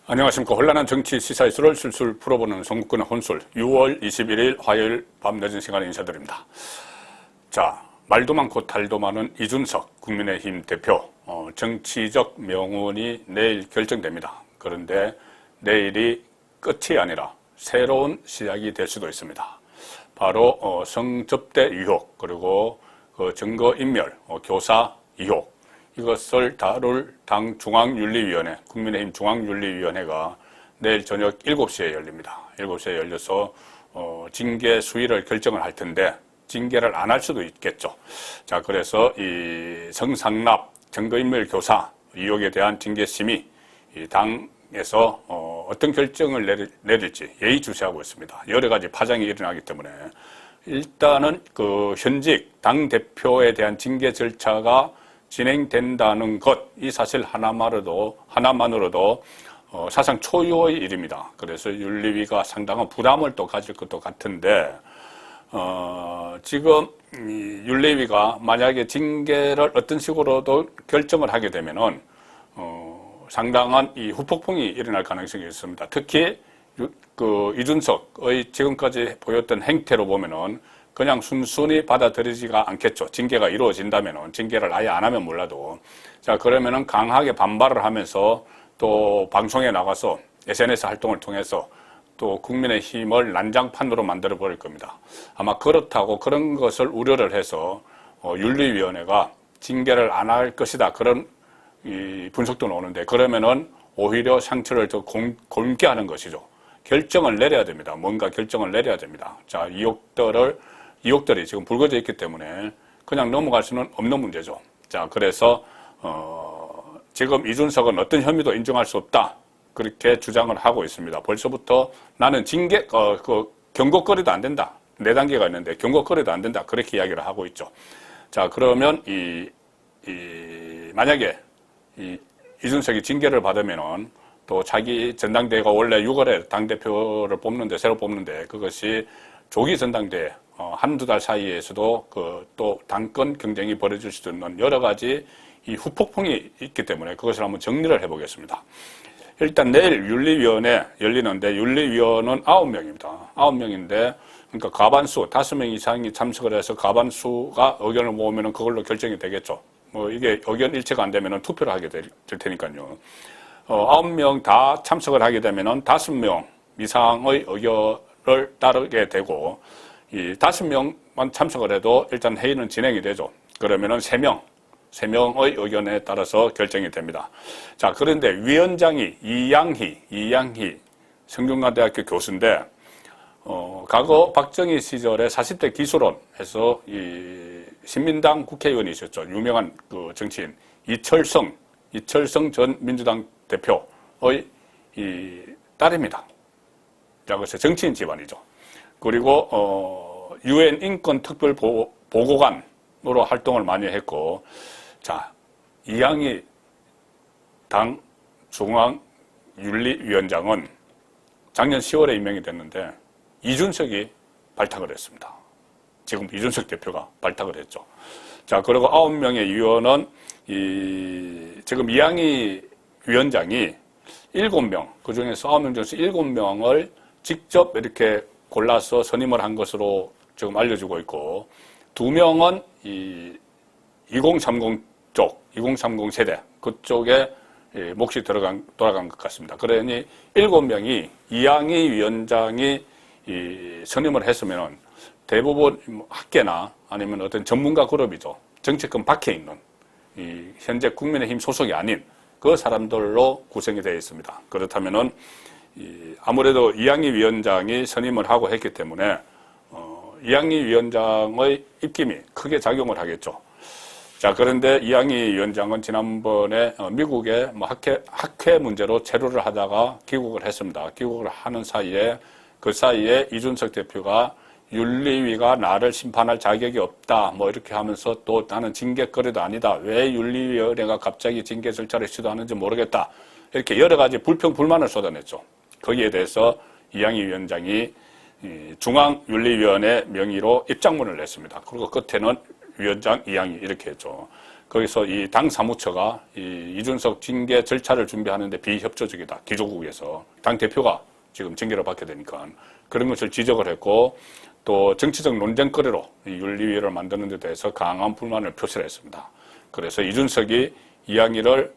안녕하십니까. 혼란한 정치 시사 이슈를 술술 풀어보는 송국근의 혼술 6월 21일 화요일 밤 늦은 시간에 인사드립니다. 자, 말도 많고 탈도 많은 이준석 국민의힘 대표 정치적 명운이 내일 결정됩니다. 그런데 내일이 끝이 아니라 새로운 시작이 될 수도 있습니다. 바로 성접대 의혹 그리고 그 증거인멸, 교사 의혹 이것을 다룰 당 중앙윤리위원회, 국민의힘 중앙윤리위원회가 내일 저녁 7시에 열립니다. 7시에 열려서 징계 수위를 결정을 할 텐데 징계를 안 할 수도 있겠죠. 자, 그래서 이 성상납, 증거인멸 교사 의혹에 대한 징계심의 이 당에서 어떤 결정을 내릴지 예의주시하고 있습니다. 여러 가지 파장이 일어나기 때문에 일단은 그 현직 당대표에 대한 징계 절차가 진행된다는 것, 이 사실 하나만으로도 사상 초유의 일입니다. 그래서 윤리위가 상당한 부담을 또 가질 것도 같은데, 지금 윤리위가 만약에 징계를 어떤 식으로도 결정을 하게 되면은, 상당한 이 후폭풍이 일어날 가능성이 있습니다. 특히, 그 이준석의 지금까지 보였던 행태로 보면은, 그냥 순순히 받아들이지가 않겠죠. 징계가 이루어진다면은, 징계를 아예 안 하면 몰라도. 자, 그러면은 강하게 반발을 하면서 또 방송에 나가서 SNS 활동을 통해서 또 국민의힘을 난장판으로 만들어 버릴 겁니다. 아마 그렇다고 그런 것을 우려를 해서 윤리위원회가 징계를 안 할 것이다. 그런 이 분석도 나오는데 그러면은 오히려 상처를 더 곪게 하는 것이죠. 결정을 내려야 됩니다. 뭔가 결정을 내려야 됩니다. 자, 의혹들이 지금 불거져 있기 때문에 그냥 넘어갈 수는 없는 문제죠. 자, 그래서 지금 이준석은 어떤 혐의도 인정할 수 없다. 그렇게 주장을 하고 있습니다. 벌써부터 나는 징계, 경고거리도 안 된다. 4단계가 있는데 경고거리도 안 된다. 그렇게 이야기를 하고 있죠. 자, 그러면 만약에 이준석이 징계를 받으면은 또 자기 전당대회가 원래 6월에 당대표를 새로 뽑는데 그것이 조기 전당대회, 한두 달 사이에서도 또 당권 경쟁이 벌어질 수도 있는 여러 가지 이 후폭풍이 있기 때문에 그것을 한번 정리를 해보겠습니다. 일단 내일 윤리위원회 열리는데 윤리위원은 9명입니다. 9명인데 그러니까 과반수, 5명 이상이 참석을 해서 과반수가 의견을 모으면 그걸로 결정이 되겠죠. 이게 의견 일치가 안 되면 투표를 하게 될 테니까요. 9명 다 참석을 하게 되면 5명 이상의 의견을 따르게 되고 이 5명만 참석을 해도 일단 회의는 진행이 되죠. 그러면은 3명의 의견에 따라서 결정이 됩니다. 자, 그런데 위원장이 이양희 성균관대학교 교수인데, 과거 박정희 시절에 40대 기술원 해서 이 신민당 국회의원이셨죠. 유명한 그 정치인 이철성 전 민주당 대표의 이 딸입니다. 자, 그래서 정치인 집안이죠. 그리고 UN 인권 특별 보고관으로 활동을 많이 했고, 자, 이양희 당 중앙윤리위원장은 작년 10월에 임명이 됐는데 이준석이 발탁을 했습니다. 지금 이준석 대표가 발탁을 했죠. 자, 그리고 9명의 위원은 지금 이양희 위원장이 7명, 그 중에서 9명 중에서 7명을 직접 이렇게 골라서 선임을 한 것으로 지금 알려지고 있고, 2명은 2030 세대, 그쪽에 몫이 돌아간 것 같습니다. 그러니 7명이 이양희 위원장이 선임을 했으면 대부분 학계나 아니면 어떤 전문가 그룹이죠. 정치권 밖에 있는 현재 국민의힘 소속이 아닌 그 사람들로 구성이 되어 있습니다. 그렇다면은 아무래도 이양희 위원장이 선임을 하고 했기 때문에 이양희 위원장의 입김이 크게 작용을 하겠죠. 자, 그런데 이양희 위원장은 지난번에 미국의 학회 문제로 체류를 하다가 귀국을 했습니다. 귀국을 하는 사이에 그 사이에 이준석 대표가 윤리위가 나를 심판할 자격이 없다 이렇게 하면서 또 나는 징계거리도 아니다. 왜 윤리위원회가 갑자기 징계 절차를 시도하는지 모르겠다. 이렇게 여러 가지 불평불만을 쏟아냈죠. 거기에 대해서 이양희 위원장이 중앙윤리위원회 명의로 입장문을 냈습니다. 그리고 끝에는 위원장 이양희 이렇게 했죠. 거기서 이 당 사무처가 이 이준석 징계 절차를 준비하는데 비협조적이다. 기조국에서 당 대표가 지금 징계를 받게 되니까 그런 것을 지적을 했고 또 정치적 논쟁거리로 이 윤리위를 만드는 데 대해서 강한 불만을 표시를 했습니다. 그래서 이준석이 이양희를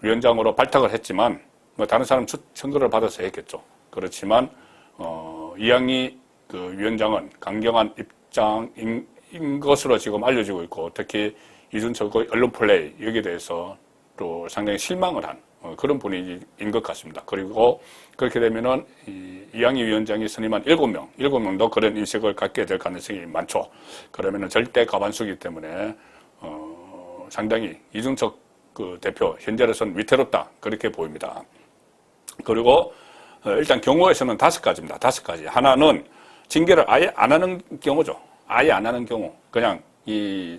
위원장으로 발탁을 했지만 뭐 다른 사람 청구를 받아서 했겠죠. 그렇지만 이양희 그 위원장은 강경한 입장인 것으로 지금 알려지고 있고 특히 이준석의 언론 플레이 여기에 대해서 또 상당히 실망을 한 그런 분위기인 것 같습니다. 그리고 그렇게 되면은 이양희 위원장이 선임한 7명도 그런 인식을 갖게 될 가능성이 많죠. 그러면은 절대 과반수이기 때문에 상당히 이준석 그 대표 현재로서는 위태롭다 그렇게 보입니다. 그리고 일단 경우에서는 5가지입니다. 5가지. 하나는 징계를 아예 안 하는 경우죠. 아예 안 하는 경우, 그냥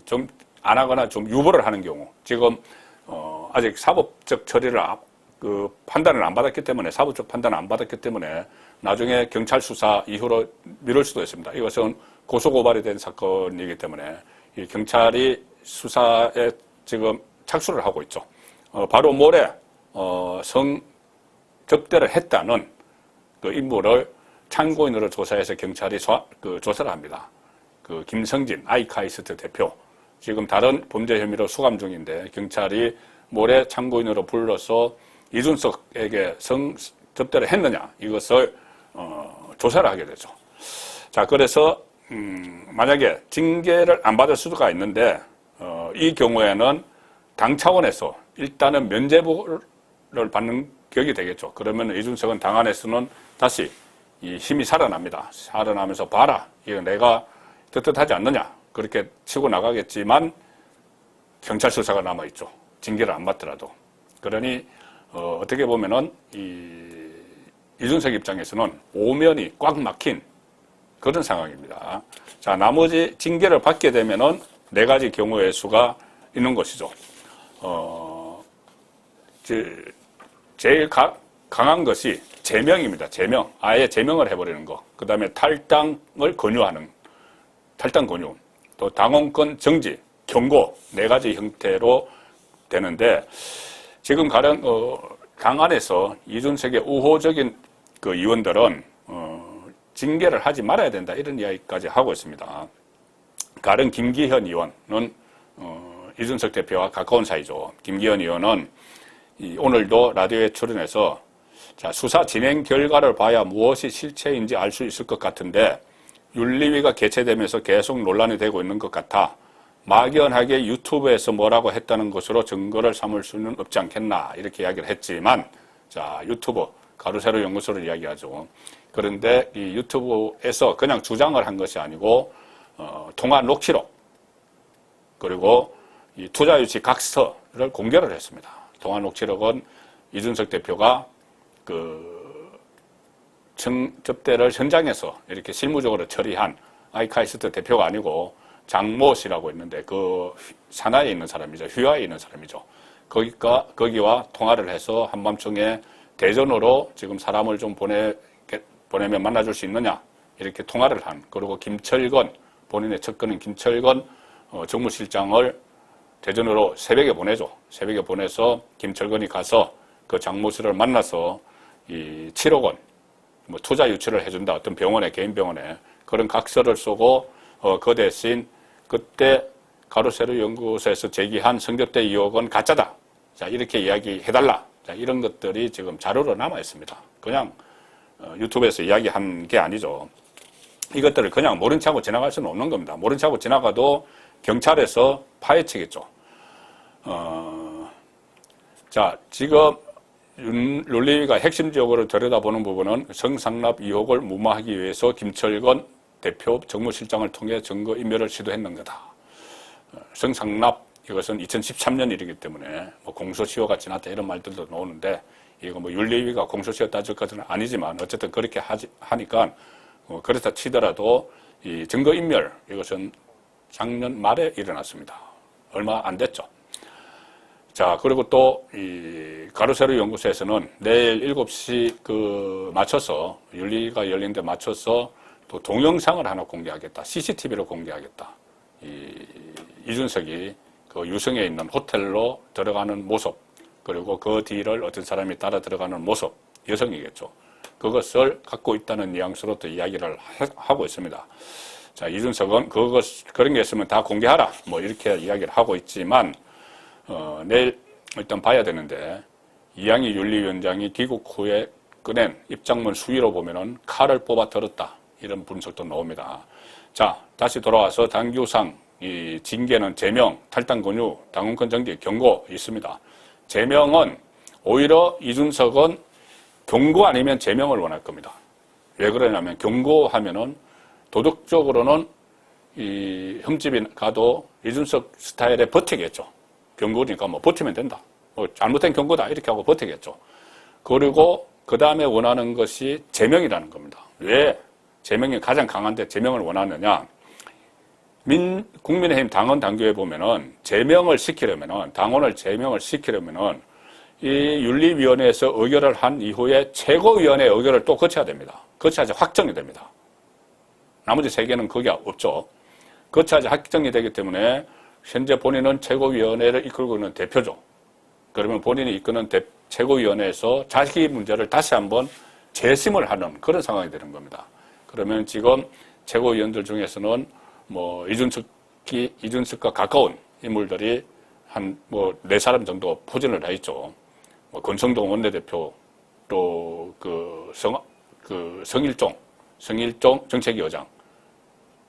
좀 안 하거나 좀 유보를 하는 경우. 지금 아직 사법적 처리를 판단을 안 받았기 때문에 사법적 판단을 안 받았기 때문에 나중에 경찰 수사 이후로 미룰 수도 있습니다. 이것은 고소 고발이 된 사건이기 때문에 이 경찰이 수사에 지금 착수를 하고 있죠. 바로 모레 성접대를 했다는 그 인물을 참고인으로 조사해서 경찰이 조사를 합니다. 그 김성진 아이카이스트 대표 지금 다른 범죄 혐의로 수감 중인데 경찰이 모레 참고인으로 불러서 이준석에게 성접대를 했느냐 이것을 조사를 하게 되죠. 자, 그래서 만약에 징계를 안 받을 수가 있는데 이 경우에는 당 차원에서 일단은 면죄부를 받는 격이 되겠죠. 그러면 이준석은 당 안에서는 다시 이 힘이 살아납니다. 살아나면서 봐라, 이거 내가 떳떳하지 않느냐 그렇게 치고 나가겠지만 경찰 수사가 남아있죠. 징계를 안 받더라도. 그러니 어떻게 보면은 이준석 입장에서는 오면이 꽉 막힌 그런 상황입니다. 자, 나머지 징계를 받게 되면은 4가지 경우의 수가 있는 것이죠. 제일 강한 것이 제명입니다. 제명. 아예 제명을 해버리는 거. 그 다음에 탈당을 권유하는, 탈당 권유. 또 당원권 정지, 경고, 4가지 형태로 되는데, 지금 당 안에서 이준석의 우호적인 그 의원들은, 징계를 하지 말아야 된다. 이런 이야기까지 하고 있습니다. 가령 김기현 의원은, 이준석 대표와 가까운 사이죠. 김기현 의원은 오늘도 라디오에 출연해서 자, 수사 진행 결과를 봐야 무엇이 실체인지 알 수 있을 것 같은데 윤리위가 개최되면서 계속 논란이 되고 있는 것 같아 막연하게 유튜브에서 뭐라고 했다는 것으로 증거를 삼을 수는 없지 않겠나 이렇게 이야기를 했지만 자, 유튜브 가로세로 연구소를 이야기하죠. 그런데 이 유튜브에서 그냥 주장을 한 것이 아니고 통화 녹취록 그리고 이 투자유치 각서를 공개를 했습니다. 통화 녹취록은 이준석 대표가 접대를 현장에서 이렇게 실무적으로 처리한 아이카이스트 대표가 아니고 장모 씨라고 있는데 그 산하에 있는 사람이죠. 휘하에 있는 사람이죠. 거기와 통화를 해서 한밤중에 대전으로 지금 사람을 좀 보내면 만나줄 수 있느냐 이렇게 통화를 한 그리고 김철건 본인의 측근인 김철건 정무실장을 대전으로 새벽에 보내죠. 새벽에 보내서 김철건이 가서 그 장모 씨를 만나서 이 7억 원 투자 유치를 해준다. 어떤 병원에 개인 병원에 그런 각서를 쓰고 그 대신 그때 가로세로 연구소에서 제기한 성접대 의혹은 가짜다. 자 이렇게 이야기해달라. 자 이런 것들이 지금 자료로 남아 있습니다. 그냥 유튜브에서 이야기한 게 아니죠. 이것들을 그냥 모른 척하고 지나갈 수는 없는 겁니다. 모른 척하고 지나가도 경찰에서 파헤치겠죠. 자 지금 윤리위가 핵심적으로 들여다보는 부분은 성상납 의혹을 무마하기 위해서 김철건 대표 정무실장을 통해 증거인멸을 시도했는 거다. 성상납 이것은 2013년 일이기 때문에 뭐 공소시효가 지났다 이런 말들도 나오는데 이거 뭐 윤리위가 공소시효 따질 것은 아니지만 어쨌든 그렇게 하니까 그렇다 치더라도 이 증거인멸 이것은 작년 말에 일어났습니다. 얼마 안 됐죠. 자, 그리고 또, 가로세로 연구소에서는 내일 7시 맞춰서, 윤리가 열린데 맞춰서 또 동영상을 하나 공개하겠다. CCTV로 공개하겠다. 이준석이 그 유성에 있는 호텔로 들어가는 모습, 그리고 그 뒤를 어떤 사람이 따라 들어가는 모습, 여성이겠죠. 그것을 갖고 있다는 뉘앙스로 또 이야기를 하고 있습니다. 자, 이준석은 그런 게 있으면 다 공개하라, 뭐 이렇게 이야기를 하고 있지만, 내일 일단 봐야 되는데, 이양희 윤리위원장이 귀국 후에 꺼낸 입장문 수위로 보면은 칼을 뽑아 들었다, 이런 분석도 나옵니다. 자, 다시 돌아와서 당규상 이 징계는 제명, 탈당 권유, 당원권 정지, 경고 있습니다. 제명은 오히려 이준석은 경고 아니면 제명을 원할 겁니다. 왜 그러냐면 경고하면은 도덕적으로는 이 흠집이 가도 이준석 스타일에 버티겠죠. 경고니까 뭐 버티면 된다. 뭐 잘못된 경고다 이렇게 하고 버티겠죠. 그리고 그 다음에 원하는 것이 제명이라는 겁니다. 왜 제명이 가장 강한데 제명을 원하느냐? 국민의힘 당원 당규에 보면은 제명을 시키려면은 당원을 제명을 시키려면은 이 윤리위원회에서 의결을 한 이후에 최고위원회 의결을 또 거쳐야 됩니다. 거쳐야지 확정이 됩니다. 나머지 세 개는 그게 없죠. 거쳐야지 확정이 되기 때문에 현재 본인은 최고위원회를 이끌고 있는 대표죠. 그러면 본인이 이끄는 최고위원회에서 자기 문제를 다시 한번 재심을 하는 그런 상황이 되는 겁니다. 그러면 지금 최고위원들 중에서는 뭐 이준석과 가까운 인물들이 한 뭐 4사람 정도 포진을 다 있죠. 뭐 권성동 원내대표, 또 성일종 정책위 의장,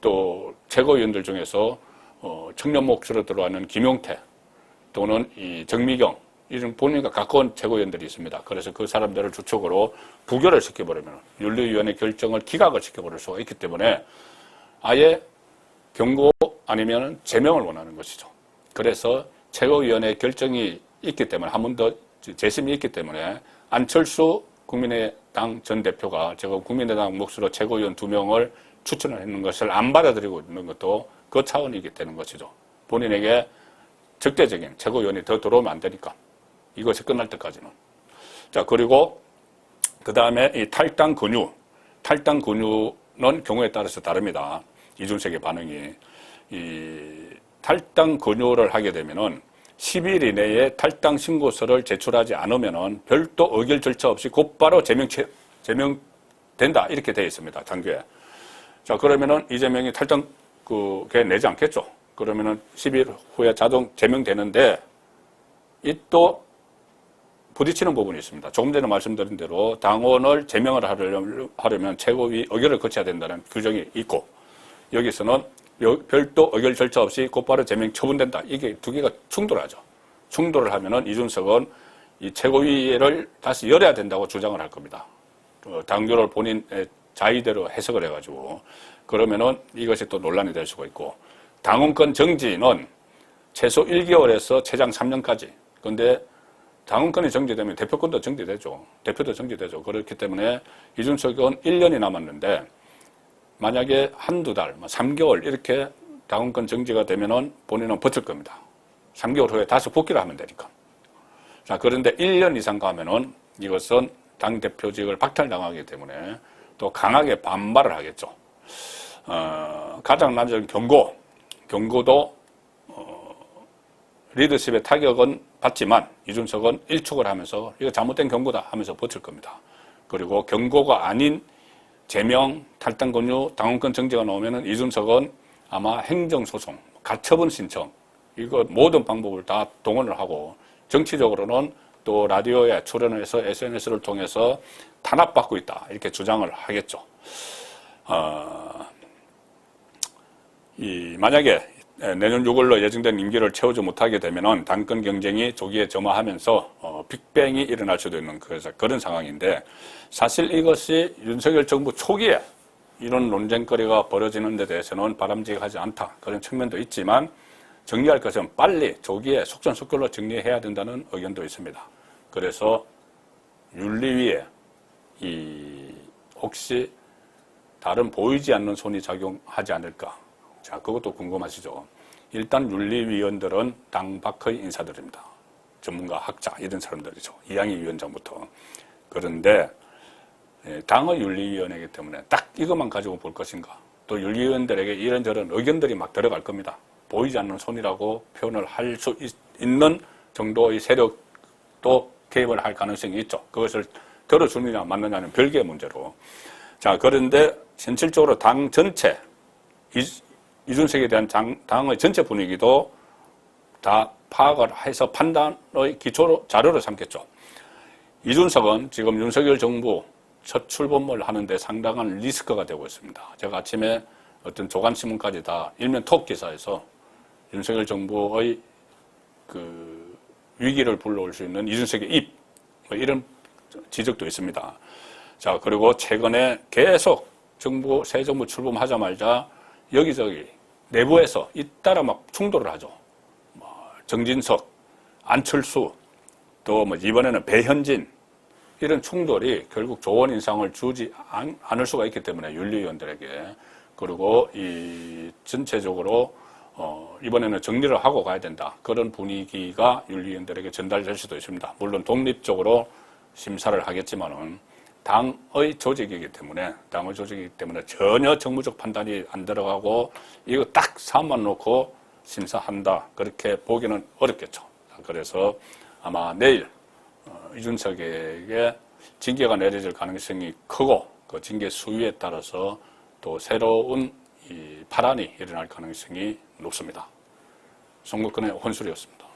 또 최고위원들 중에서 청년 몫으로 들어가는 김용태 또는 이 정미경 이런 본인과 가까운 최고위원들이 있습니다. 그래서 그 사람들을 주축으로 부결을 시켜버리면 윤리위원회 결정을 기각을 시켜버릴 수가 있기 때문에 아예 경고 아니면 제명을 원하는 것이죠. 그래서 최고위원회 결정이 있기 때문에 한 번 더 재심이 있기 때문에 안철수 국민의당 전 대표가 지금 국민의당 몫으로 최고위원 2명을 추천을 했는 것을 안 받아들이고 있는 것도 그 차원이게 되는 것이죠. 본인에게 적대적인 최고위원이 더 들어오면 안 되니까. 이것이 끝날 때까지는. 자, 그리고 그 다음에 이 탈당 권유는 경우에 따라서 다릅니다. 이준석의 반응이. 이 탈당 권유를 하게 되면은 10일 이내에 탈당 신고서를 제출하지 않으면은 별도 의결 절차 없이 곧바로 제명된다. 이렇게 되어 있습니다. 당규에. 자, 그러면은 이재명이 탈당 그게 내지 않겠죠. 그러면은 10일 후에 자동 제명되는데 이 또 부딪히는 부분이 있습니다. 조금 전에 말씀드린 대로 당원을 제명을 하려면 최고위 의결을 거쳐야 된다는 규정이 있고 여기서는 별도 의결 절차 없이 곧바로 제명 처분된다. 이게 두 개가 충돌하죠. 충돌을 하면은 이준석은 이 최고위를 다시 열어야 된다고 주장을 할 겁니다. 당규를 본인의 자의대로 해석을 해가지고 그러면은 이것이 또 논란이 될 수가 있고 당원권 정지는 최소 1개월에서 최장 3년까지. 그런데 당원권이 정지되면 대표권도 정지되죠. 대표도 정지되죠. 그렇기 때문에 이준석은 1년이 남았는데 만약에 한두 달, 3개월 이렇게 당원권 정지가 되면은 본인은 버틸 겁니다. 3개월 후에 다시 복귀를 하면 되니까. 자, 그런데 1년 이상 가면은 이것은 당대표직을 박탈당하기 때문에 또 강하게 반발을 하겠죠. 가장 낮은 경고도 리더십의 타격은 받지만 이준석은 일축을 하면서 이거 잘못된 경고다 하면서 버틸 겁니다. 그리고 경고가 아닌 제명, 탈당 권유, 당원권 정지가 나오면은 이준석은 아마 행정소송, 가처분 신청, 이거 모든 방법을 다 동원을 하고 정치적으로는 또 라디오에 출연을 해서 SNS를 통해서 탄압받고 있다. 이렇게 주장을 하겠죠. 만약에 내년 6월로 예정된 임기를 채우지 못하게 되면은 당권 경쟁이 조기에 점화하면서 빅뱅이 일어날 수도 있는 그런 상황인데 사실 이것이 윤석열 정부 초기에 이런 논쟁거리가 벌어지는 데 대해서는 바람직하지 않다. 그런 측면도 있지만 정리할 것은 빨리 조기에 속전속결로 정리해야 된다는 의견도 있습니다. 그래서 윤리위에 혹시 다른 보이지 않는 손이 작용하지 않을까. 자, 그것도 궁금하시죠? 일단 윤리위원들은 당 밖의 인사들입니다. 전문가, 학자 이런 사람들이죠. 이양희 위원장부터. 그런데 당의 윤리위원회이기 때문에 딱 이것만 가지고 볼 것인가. 또 윤리위원들에게 이런저런 의견들이 막 들어갈 겁니다. 보이지 않는 손이라고 표현을 할 수 있는 정도의 세력도 개입을 할 가능성이 있죠. 그것을 들어주느냐 맞느냐는 별개의 문제로. 자, 그런데 현실적으로 당 전체, 이준석에 대한 당의 전체 분위기도 다 파악을 해서 판단의 기초로 자료로 삼겠죠. 이준석은 지금 윤석열 정부 첫 출범을 하는데 상당한 리스크가 되고 있습니다. 제가 아침에 어떤 조간신문까지 다 일면 톱 기사에서 윤석열 정부의 그 위기를 불러올 수 있는 이준석의 입, 뭐 이런 지적도 있습니다. 자, 그리고 최근에 계속 새 정부 출범하자마자 여기저기 내부에서 잇따라 막 충돌을 하죠. 정진석, 안철수, 또 뭐 이번에는 배현진, 이런 충돌이 결국 좋은 인상을 주지 않을 수가 있기 때문에 윤리위원들에게. 그리고 이 전체적으로 이번에는 정리를 하고 가야 된다. 그런 분위기가 윤리위원들에게 전달될 수도 있습니다. 물론 독립적으로 심사를 하겠지만은 당의 조직이기 때문에 전혀 정무적 판단이 안 들어가고 이거 딱 사안만 놓고 심사한다. 그렇게 보기는 어렵겠죠. 그래서 아마 내일 이준석에게 징계가 내려질 가능성이 크고 그 징계 수위에 따라서 또 새로운 이 파란이 일어날 가능성이 높습니다. 송국근의 혼술이었습니다.